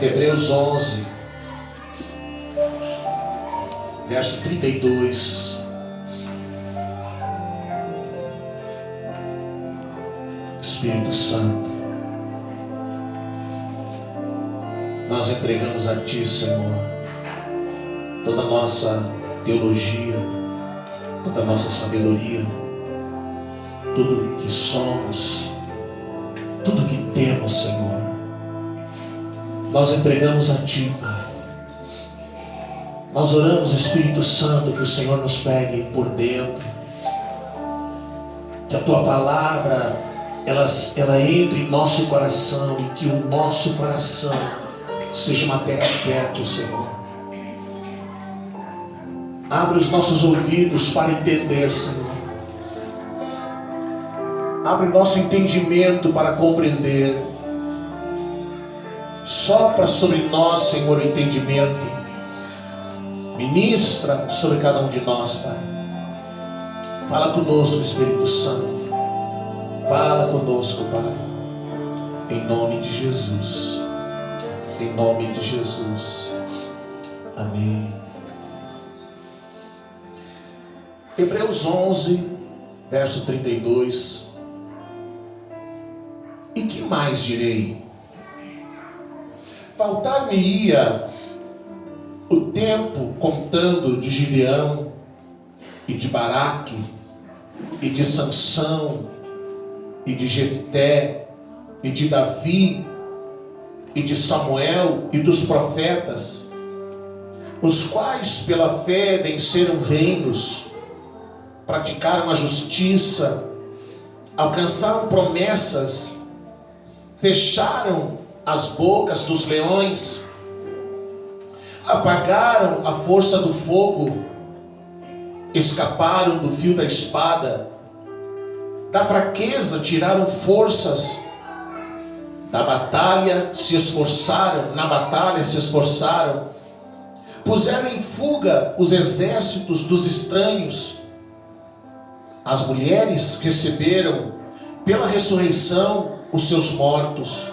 Hebreus 11, verso 32. Espírito Santo, nós entregamos a Ti, Senhor, toda a nossa teologia, toda a nossa sabedoria, tudo que somos, tudo que temos, Senhor. Nós entregamos a Ti, Pai. Nós oramos, Espírito Santo, que o Senhor nos pegue por dentro, que a Tua palavra ela entre em nosso coração e que o nosso coração seja uma terra fértil, Senhor. Abre os nossos ouvidos para entender, Senhor. Abre nosso entendimento para compreender. Sopra sobre nós, Senhor, o entendimento. Ministra sobre cada um de nós, Pai. Fala conosco, Espírito Santo. Fala conosco, Pai. Em nome de Jesus. Em nome de Jesus. Amém. Hebreus 11, verso 32. E que mais direi? Faltar-me-ia o tempo contando de Gideão e de Baraque e de Sansão e de Jefté e de Davi e de Samuel e dos profetas, os quais pela fé venceram reinos, praticaram a justiça, alcançaram promessas, fecharam as bocas dos leões, apagaram a força do fogo, escaparam do fio da espada, da fraqueza tiraram forças, na batalha se esforçaram, puseram em fuga os exércitos dos estranhos. As mulheres receberam pela ressurreição os seus mortos.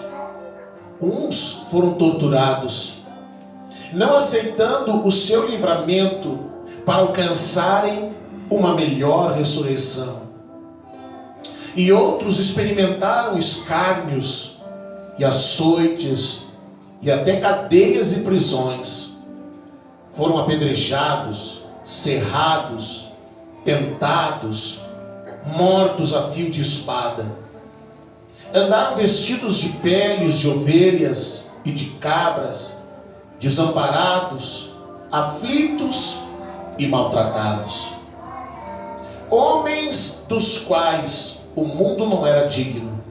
Uns foram torturados, não aceitando o seu livramento para alcançarem uma melhor ressurreição. E outros experimentaram escárnios e açoites e até cadeias e prisões. Foram apedrejados, cerrados, tentados, mortos a fio de espada. Andaram vestidos de peles de ovelhas e de cabras, desamparados, aflitos e maltratados. Homens dos quais o mundo não era digno,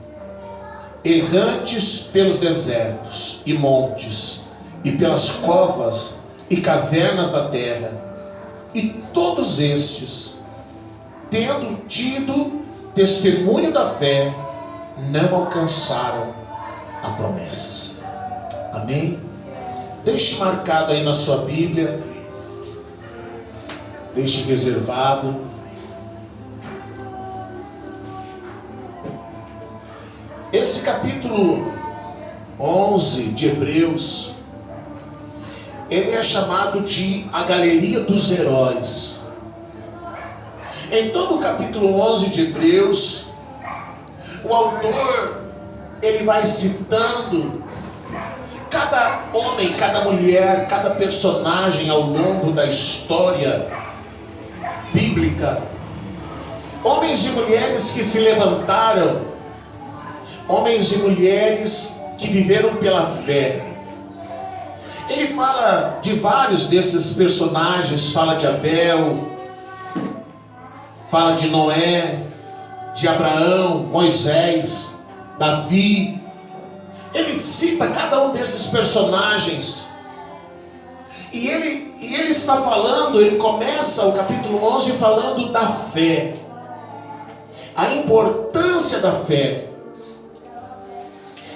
errantes pelos desertos e montes, e pelas covas e cavernas da terra. E todos estes, tendo tido testemunho da fé, não alcançaram a promessa. Amém? Deixe marcado aí na sua Bíblia, deixe reservado. Esse capítulo 11 de Hebreus, ele é chamado de a galeria dos heróis. Em todo o capítulo 11 de Hebreus, o autor, ele vai citando cada homem, cada mulher, cada personagem ao longo da história bíblica. Homens e mulheres que se levantaram, homens e mulheres que viveram pela fé. Ele fala de vários desses personagens, fala de Abel, fala de Noé, de Abraão, Moisés, Davi. Ele cita cada um desses personagens. E ele está falando, ele começa o capítulo 11 falando da fé. A importância da fé.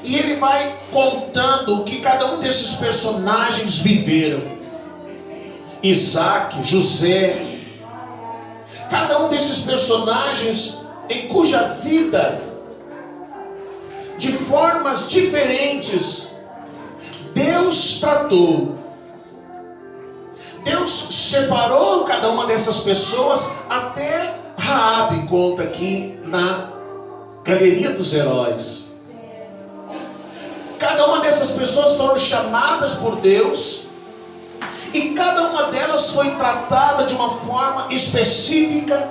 E ele vai contando o que cada um desses personagens viveram. Isaac, José. Cada um desses personagens em cuja vida, de formas diferentes, Deus Deus tratou. Deus separou cada uma dessas pessoas, até Raabe conta aqui na Galeria dos Heróis. Cada uma dessas pessoas foram chamadas por Deus, e cada uma delas foi tratada de uma forma específica,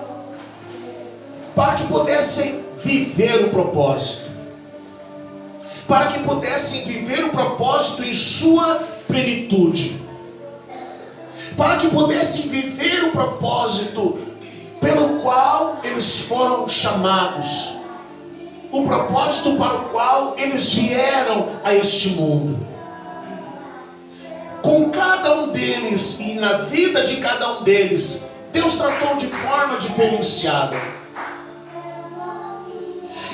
para que pudessem viver o propósito, para que pudessem viver o propósito em sua plenitude, para que pudessem viver o propósito pelo qual eles foram chamados, o propósito para o qual eles vieram a este mundo. Com cada um deles e na vida de cada um deles, Deus tratou de forma diferenciada.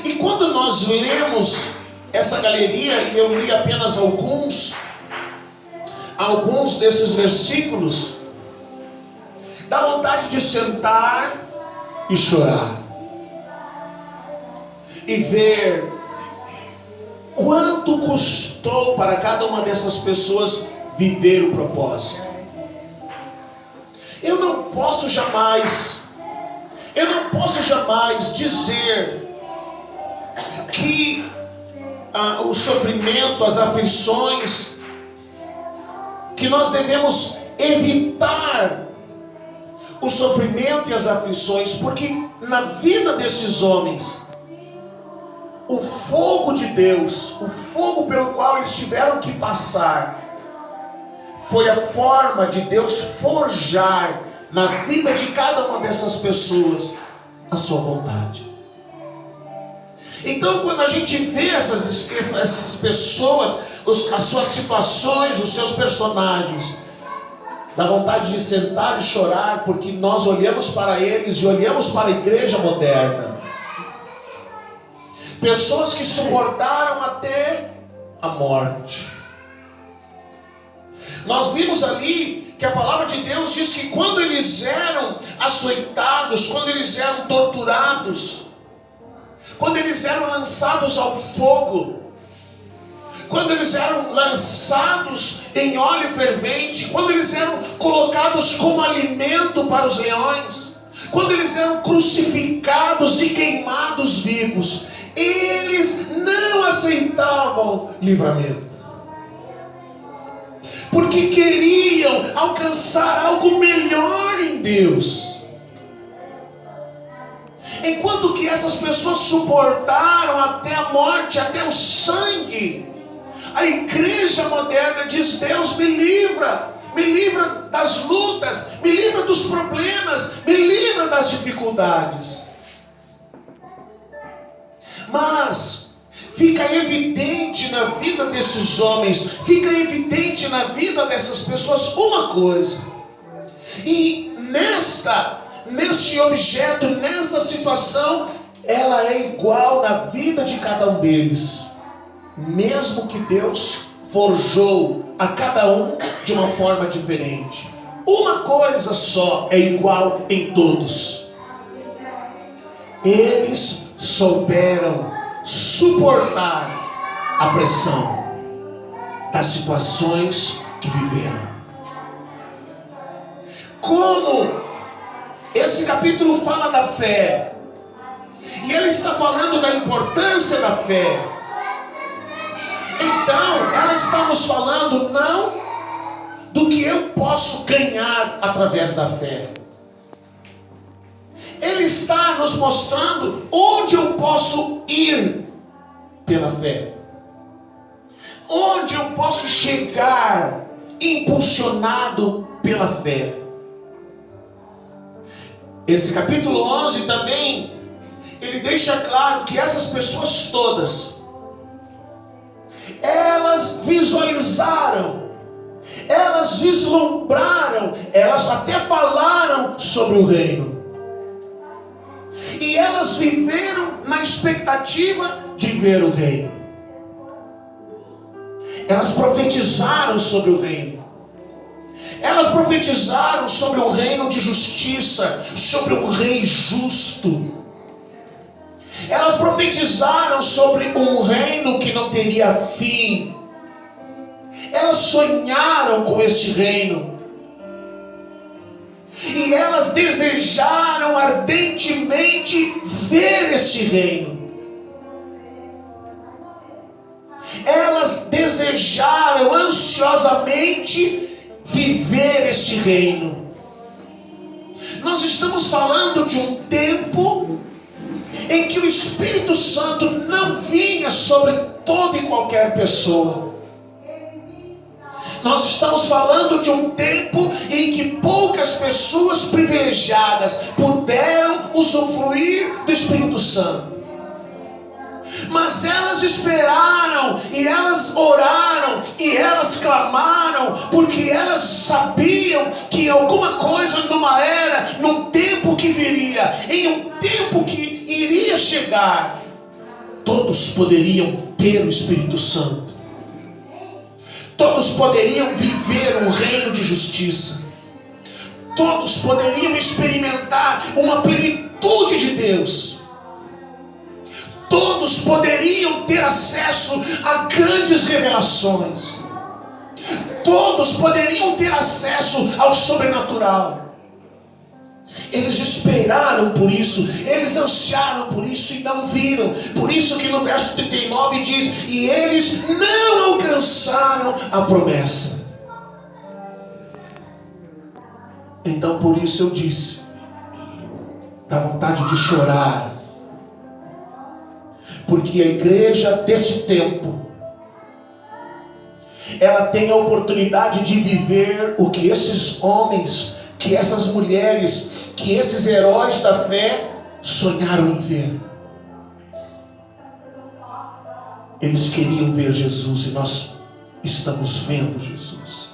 E quando nós lemos essa galeria, e eu li apenas alguns desses versículos, dá vontade de sentar e chorar, e ver quanto custou para cada uma dessas pessoas viver o propósito. Eu não posso jamais dizer que o sofrimento, as aflições, que nós devemos evitar o sofrimento e as aflições, porque na vida desses homens, o fogo de Deus, o fogo pelo qual eles tiveram que passar, foi a forma de Deus forjar na vida de cada uma dessas pessoas a sua vontade. Então, quando a gente vê essas pessoas, as suas situações, os seus personagens, dá vontade de sentar e chorar, porque nós olhamos para eles e olhamos para a igreja moderna. Pessoas que suportaram até a morte. Nós vimos ali que a palavra de Deus diz que quando eles eram açoitados, quando eles eram torturados, quando eles eram lançados ao fogo, quando eles eram lançados em óleo fervente, quando eles eram colocados como alimento para os leões, quando eles eram crucificados e queimados vivos, eles não aceitavam livramento, porque queriam alcançar algo melhor em Deus. Enquanto que essas pessoas suportaram até a morte, até o sangue, a igreja moderna diz: Deus, me livra das lutas, me livra dos problemas, me livra das dificuldades. Mas fica evidente na vida desses homens, fica evidente na vida dessas pessoas uma coisa, e neste objeto, nesta situação, ela é igual na vida de cada um deles, mesmo que Deus forjou a cada um de uma forma diferente. Uma coisa só é igual em todos: eles souberam suportar a pressão das situações que viveram. Como esse capítulo fala da fé, e ele está falando da importância da fé, então ela está nos falando não do que eu posso ganhar através da fé. Ele está nos mostrando onde eu posso ir pela fé, onde eu posso chegar impulsionado pela fé. Esse capítulo 11 também, ele deixa claro que essas pessoas todas, elas visualizaram, elas vislumbraram, elas até falaram sobre o reino, e elas viveram na expectativa de ver o reino. Elas profetizaram sobre o reino. Elas profetizaram sobre um reino de justiça, sobre um rei justo. Elas profetizaram sobre um reino que não teria fim. elas sonharam com este reino. E elas desejaram ardentemente ver este reino. Elas desejaram ansiosamente viver este reino. Nós estamos falando de um tempo em que o Espírito Santo não vinha sobre toda e qualquer pessoa. Nós estamos falando de um tempo em que poucas pessoas privilegiadas puderam usufruir do Espírito Santo. Mas elas esperaram, e elas oraram, e elas clamaram, porque elas sabiam que alguma coisa numa era, num tempo que viria, em um tempo que iria chegar, todos poderiam ter o Espírito Santo. Todos poderiam viver um reino de justiça. Todos poderiam experimentar uma plenitude de Deus. Todos poderiam ter acesso a grandes revelações. Todos poderiam ter acesso ao sobrenatural. Eles esperaram por isso, eles ansiaram por isso e não viram. Por isso que no verso 39 diz: e eles não alcançaram a promessa. Então por isso eu disse, dá vontade de chorar. Porque a igreja desse tempo, ela tem a oportunidade de viver o que esses homens, que essas mulheres, que esses heróis da fé sonharam em ver. Eles queriam ver Jesus e nós estamos vendo Jesus.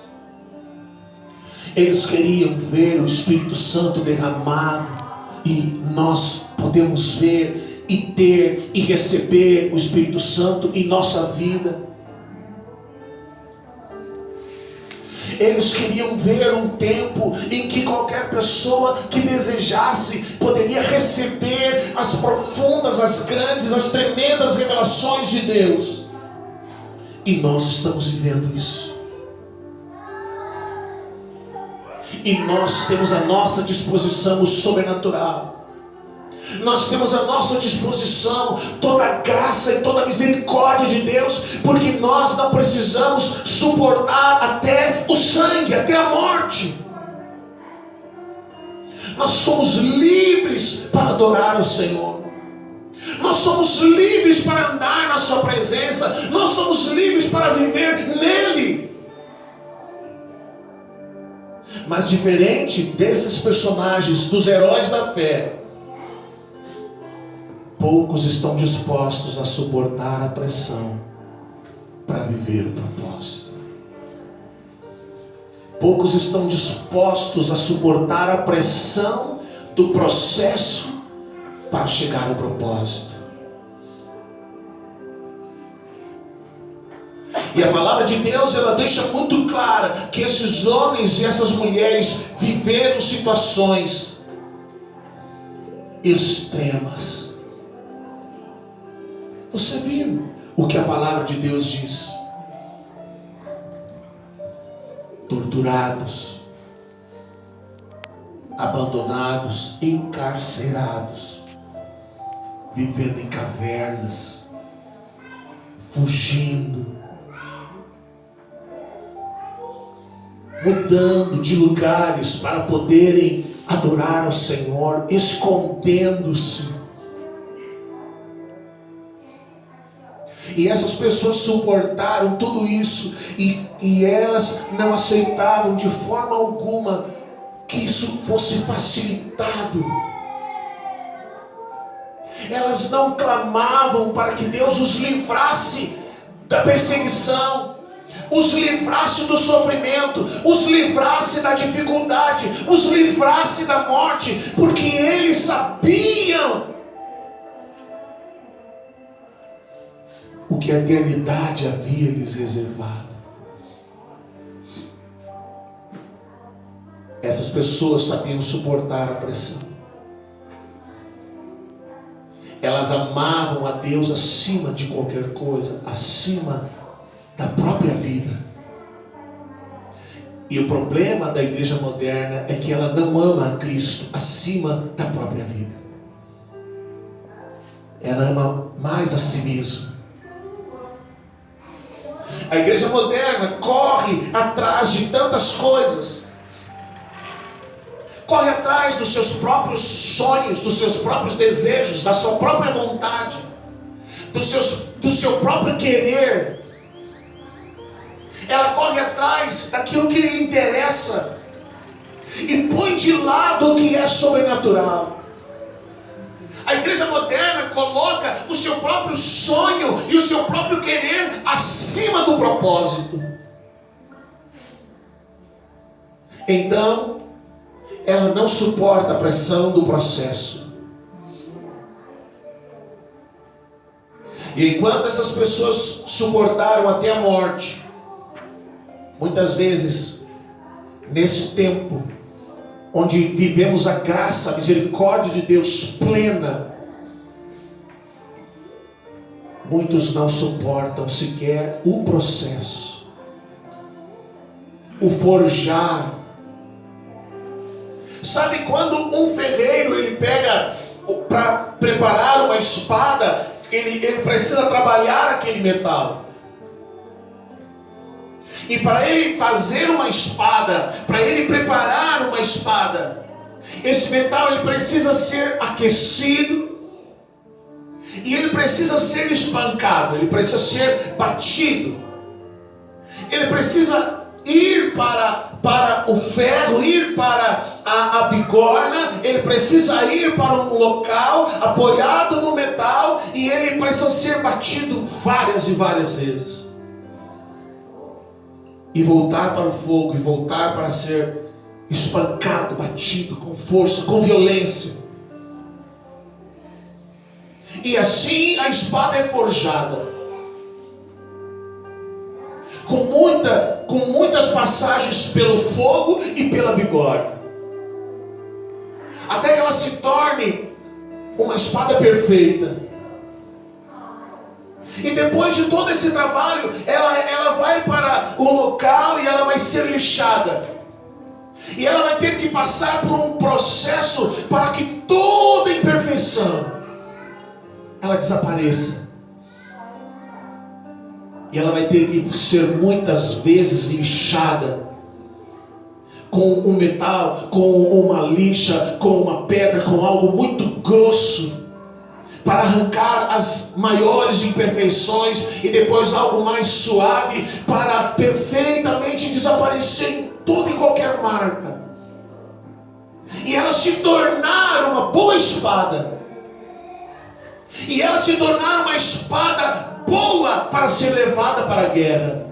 Eles queriam ver o Espírito Santo derramado e nós podemos ver e ter e receber o Espírito Santo em nossa vida. Eles queriam ver um tempo em que qualquer pessoa que desejasse poderia receber as profundas, as grandes, as tremendas revelações de Deus. E nós estamos vivendo isso. E nós temos à nossa disposição o sobrenatural. Nós temos à nossa disposição toda a graça e toda a misericórdia de Deus, porque nós não precisamos suportar até o sangue, até a morte. Nós somos livres para adorar o Senhor. Nós somos livres para andar na sua presença. Nós somos livres para viver nele. Mas diferente desses personagens, dos heróis da fé, poucos estão dispostos a suportar a pressão para viver o propósito. Poucos estão dispostos a suportar a pressão do processo para chegar ao propósito. E a palavra de Deus, ela deixa muito clara que esses homens e essas mulheres viveram situações extremas. Você viu o que a palavra de Deus diz? Torturados, abandonados, encarcerados, vivendo em cavernas, fugindo, mudando de lugares para poderem adorar ao Senhor, escondendo-se. E essas pessoas suportaram tudo isso e elas não aceitavam de forma alguma que isso fosse facilitado. Elas não clamavam para que Deus os livrasse da perseguição, os livrasse do sofrimento, os livrasse da dificuldade, os livrasse da morte, porque eles sabiam o que a eternidade havia lhes reservado. Essas pessoas sabiam suportar a pressão. Elas amavam a Deus acima de qualquer coisa, acima da própria vida. E o problema da igreja moderna é que ela não ama a Cristo acima da própria vida. Ela ama mais a si mesma. A igreja moderna corre atrás de tantas coisas. Corre atrás dos seus próprios sonhos, dos seus próprios desejos, da sua própria vontade, do seu próprio querer. Ela corre atrás daquilo que lhe interessa e põe de lado o que é sobrenatural. A igreja moderna coloca o seu próprio sonho e o seu próprio querer acima do propósito. Então, ela não suporta a pressão do processo. E enquanto essas pessoas suportaram até a morte, muitas vezes, nesse tempo, onde vivemos a graça, a misericórdia de Deus plena, muitos não suportam sequer o processo, o forjar. Sabe quando um ferreiro, ele pega para preparar uma espada, ele precisa trabalhar aquele metal. E para ele fazer uma espada, para ele preparar uma espada, esse metal ele precisa ser aquecido, e ele precisa ser espancado, ele precisa ser batido, ele precisa ir para o ferro, ir para a bigorna, ele precisa ir para um local apoiado no metal, e ele precisa ser batido várias e várias vezes. E voltar para o fogo, e voltar para ser espancado, batido com força, com violência. E assim a espada é forjada, com muitas passagens pelo fogo e pela bigorna, até que ela se torne uma espada perfeita. E depois de todo esse trabalho, ela vai para o local e ela vai ser lixada. E ela vai ter que passar por um processo para que toda imperfeição ela desapareça. E ela vai ter que ser muitas vezes lixada com um metal, com uma lixa, com uma pedra, com algo muito grosso, para arrancar as maiores imperfeições, e depois algo mais suave, para perfeitamente desaparecer em toda e qualquer marca, e ela se tornar uma boa espada, e ela se tornar uma espada boa para ser levada para a guerra.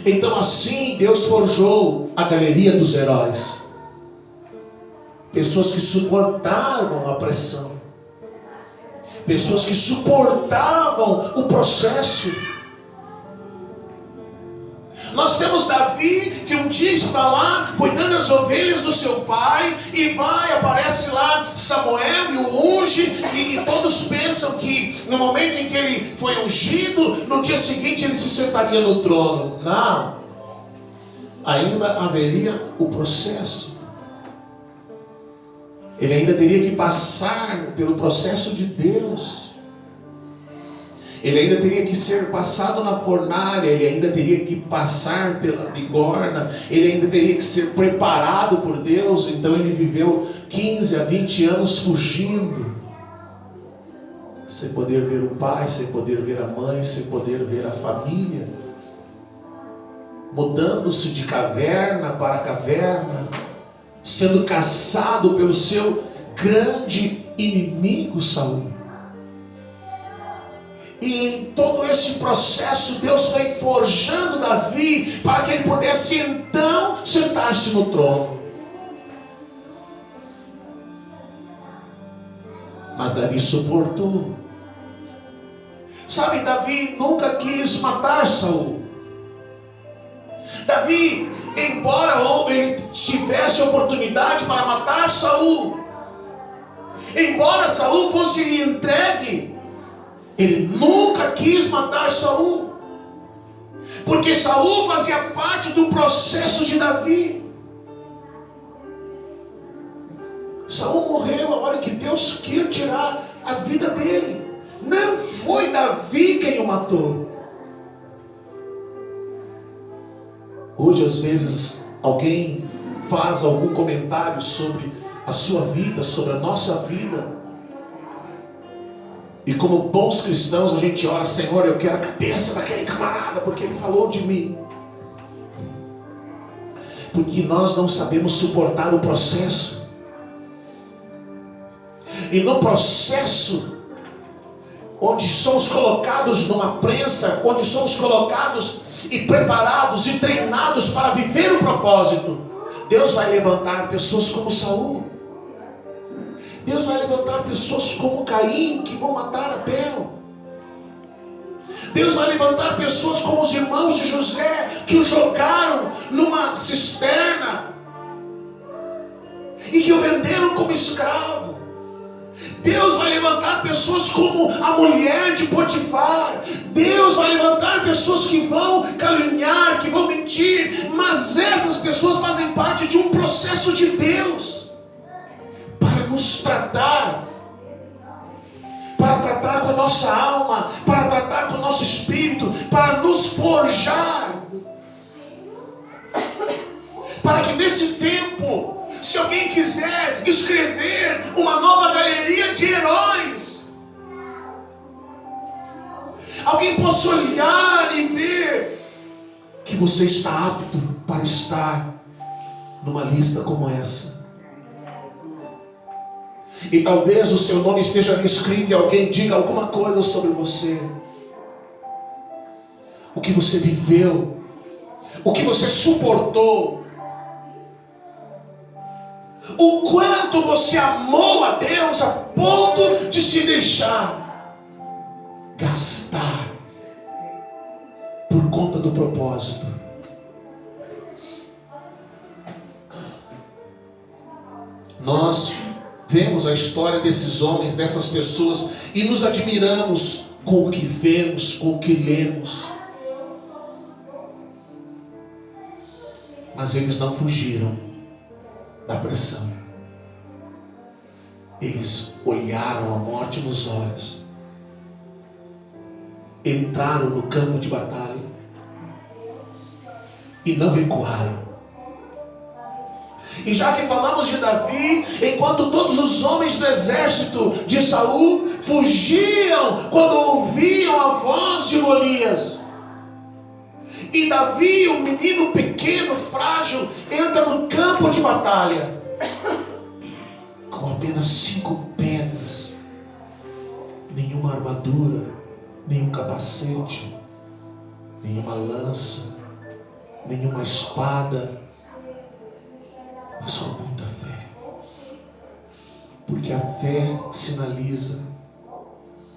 Então assim Deus forjou a galeria dos heróis, pessoas que suportavam a pressão, pessoas que suportavam o processo. Nós temos Davi, que um dia está lá cuidando das ovelhas do seu pai, e aparece lá Samuel e o unge, e todos pensam que no momento em que ele foi ungido, no dia seguinte ele se sentaria no trono. Não, ainda haveria o processo. Ele ainda teria que passar pelo processo de Deus. Ele ainda teria que ser passado na fornalha. Ele ainda teria que passar pela bigorna. Ele ainda teria que ser preparado por Deus. Então ele viveu 15 a 20 anos fugindo, sem poder ver o pai, sem poder ver a mãe, sem poder ver a família, mudando-se de caverna para caverna, sendo caçado pelo seu grande inimigo Saul. E em todo esse processo Deus foi forjando Davi para que ele pudesse então sentar-se no trono. Mas Davi suportou. Sabe, Davi nunca quis matar Saul. Davi, embora ele tivesse oportunidade para matar Saul, embora Saul fosse lhe entregue, ele nunca quis matar Saul, Porque Saul fazia parte do processo de Davi. Saul morreu a hora que Deus quis tirar a vida dele. Não foi Davi quem o matou. Hoje, às vezes, alguém faz algum comentário sobre a sua vida, sobre a nossa vida. E como bons cristãos, a gente ora: Senhor, eu quero a cabeça daquele camarada, porque ele falou de mim. Porque nós não sabemos suportar o processo. E no processo, onde somos colocados numa prensa, onde somos colocados e preparados e treinados para viver o propósito, Deus vai levantar pessoas como Saul. Deus vai levantar pessoas como Caim, que vão matar Abel. Deus vai levantar pessoas como os irmãos de José, que o jogaram numa cisterna e que o venderam como escravo. Deus vai levantar pessoas como a mulher de Potifar. Deus vai levantar pessoas que vão caluniar, que vão mentir. Mas essas pessoas fazem parte de um processo de Deus para nos tratar, para tratar com a nossa alma, para tratar com o nosso espírito, para nos forjar, para que nesse tempo, se alguém quiser escrever uma nova galeria de heróis, alguém possa olhar e ver que você está apto para estar numa lista como essa. E talvez o seu nome esteja ali escrito e alguém diga alguma coisa sobre você. O que você viveu, o que você suportou, o quanto você amou a Deus a ponto de se deixar gastar por conta do propósito. Nós vemos a história desses homens, dessas pessoas, e nos admiramos com o que vemos, com o que lemos. Mas eles não fugiram da pressão. Eles olharam a morte nos olhos, entraram no campo de batalha e não recuaram. E já que falamos de Davi, enquanto todos os homens do exército de Saul fugiam quando ouviam a voz de Golias, e Davi, um menino pequeno, frágil, entra no campo de batalha com apenas 5 pedras, nenhuma armadura, nenhum capacete, nenhuma lança, nenhuma espada, mas com muita fé. Porque a fé sinaliza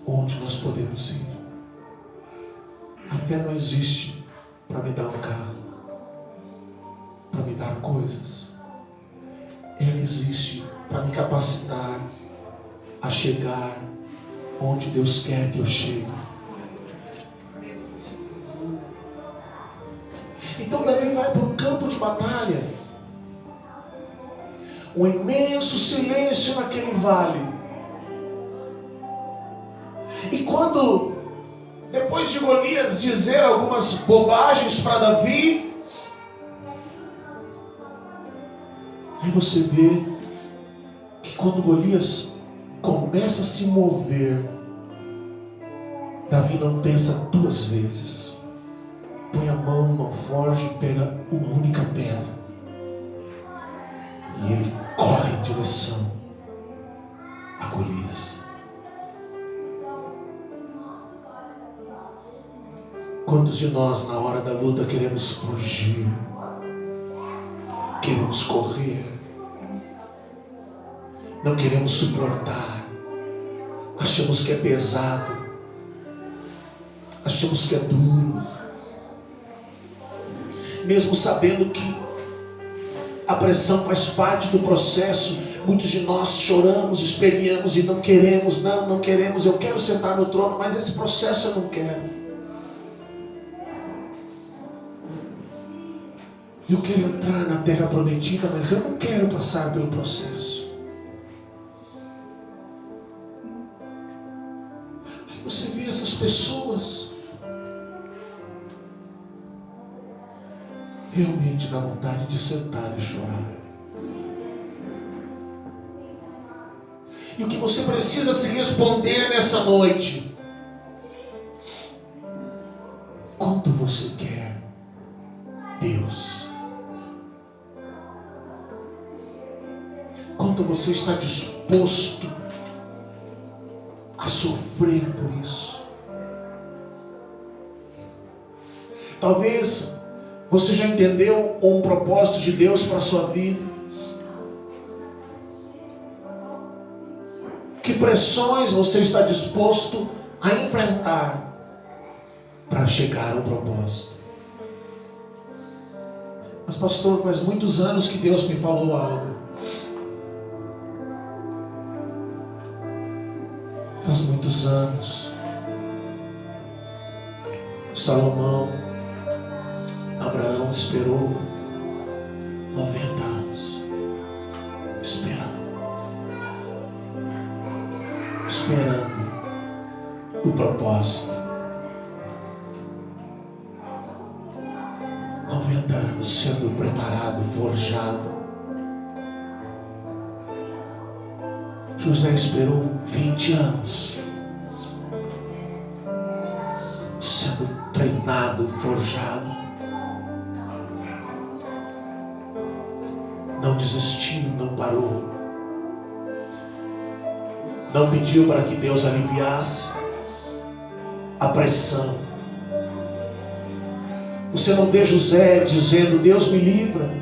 onde nós podemos ir. A fé não existe para me dar um carro, para me dar coisas. Ela existe para me capacitar a chegar onde Deus quer que eu chegue. Então Davi vai para o campo de batalha. Um imenso silêncio naquele vale. E quando, depois de Golias dizer algumas bobagens para Davi, aí você vê que quando Golias começa a se mover, Davi não pensa 2 vezes. Põe a mão no alforje e pega uma única pedra. E ele corre em direção a Golias. Quantos de nós na hora da luta queremos fugir, queremos correr, não queremos suportar, achamos que é pesado, achamos que é duro, mesmo sabendo que a pressão faz parte do processo. Muitos de nós choramos, esperneamos e não queremos, não queremos. Eu quero sentar no trono, mas esse processo eu não quero. Eu quero entrar na terra prometida, mas eu não quero passar pelo processo. Aí você vê essas pessoas, realmente dá vontade de sentar e chorar. E o que você precisa se responder nessa noite: quanto você quer Deus? Quanto você está disposto a sofrer por isso? Talvez você já entendeu um propósito de Deus para a sua vida. Que pressões você está disposto a enfrentar para chegar ao propósito? Mas pastor, faz muitos anos que Deus me falou algo. Faz muitos anos. Salomão, Abraão esperou 90 anos. Esperando o propósito. 90 anos sendo preparado, forjado. José esperou 20 anos sendo treinado, forjado. Não desistiu, não parou. Não pediu para que Deus aliviasse a pressão. Você não vê José dizendo: Deus me livra.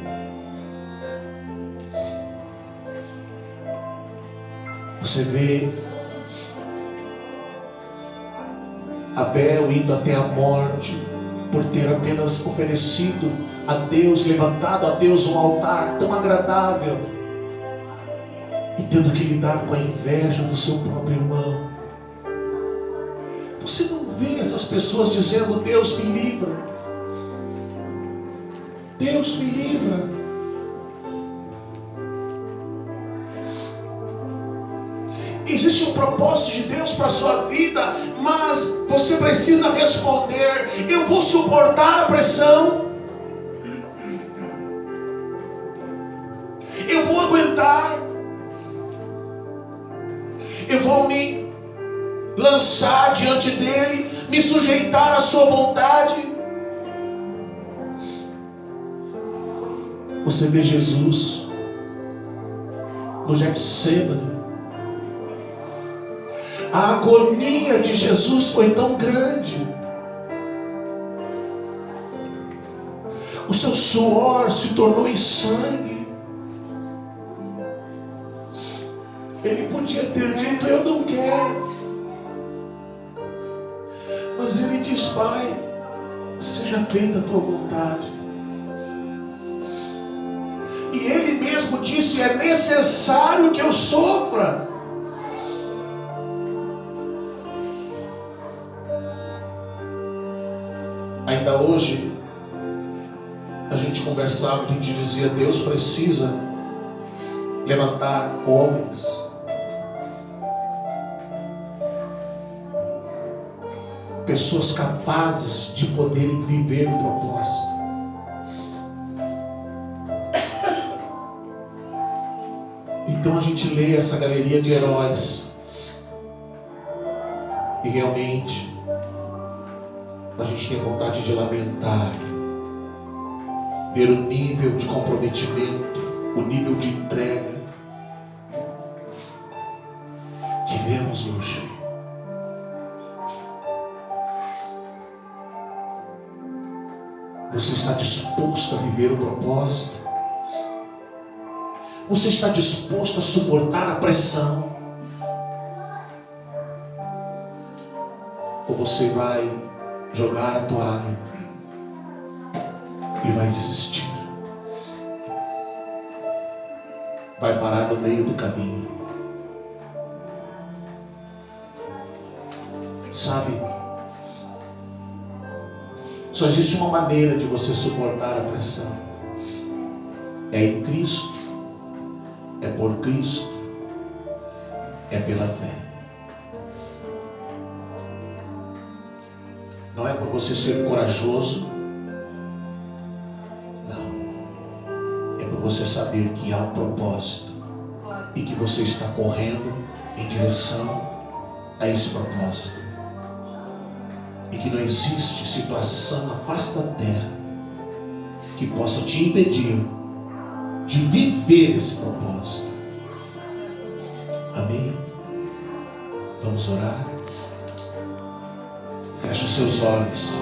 Você vê Abel indo até a morte por ter apenas oferecido a Deus, levantado a Deus um altar tão agradável, e tendo que lidar com a inveja do seu próprio irmão. Você não vê essas pessoas dizendo: Deus me livra, Deus me livra. Existe um propósito de Deus para a sua vida, mas você precisa responder: eu vou suportar a pressão, eu vou aguentar, eu vou me lançar diante dele, me sujeitar à sua vontade. Você vê Jesus no Getsêmani. A agonia de Jesus foi tão grande. O seu suor se tornou em sangue. Ele podia ter dito: eu não quero. Mas ele diz: Pai, seja feita a tua vontade. E ele mesmo disse: é necessário que eu sofra. Ainda hoje, a gente conversava, a gente dizia: Deus precisa levantar homens, pessoas capazes de poderem viver o propósito. Então a gente lê essa galeria de heróis e realmente a gente tem vontade de lamentar, ver o nível de comprometimento, o nível de entrega que vemos hoje. Você está disposto a viver o propósito? Você está disposto a suportar a pressão? Ou você vai jogar a toalha e vai desistir? Vai parar no meio do caminho? Sabe, só existe uma maneira de você suportar a pressão. É em Cristo, é por Cristo, é pela fé. Não é por você ser corajoso, não. É por você saber que há um propósito e que você está correndo em direção a esse propósito. E que não existe situação na face da terra que possa te impedir de viver esse propósito. Amém? Vamos orar? Feche os seus olhos.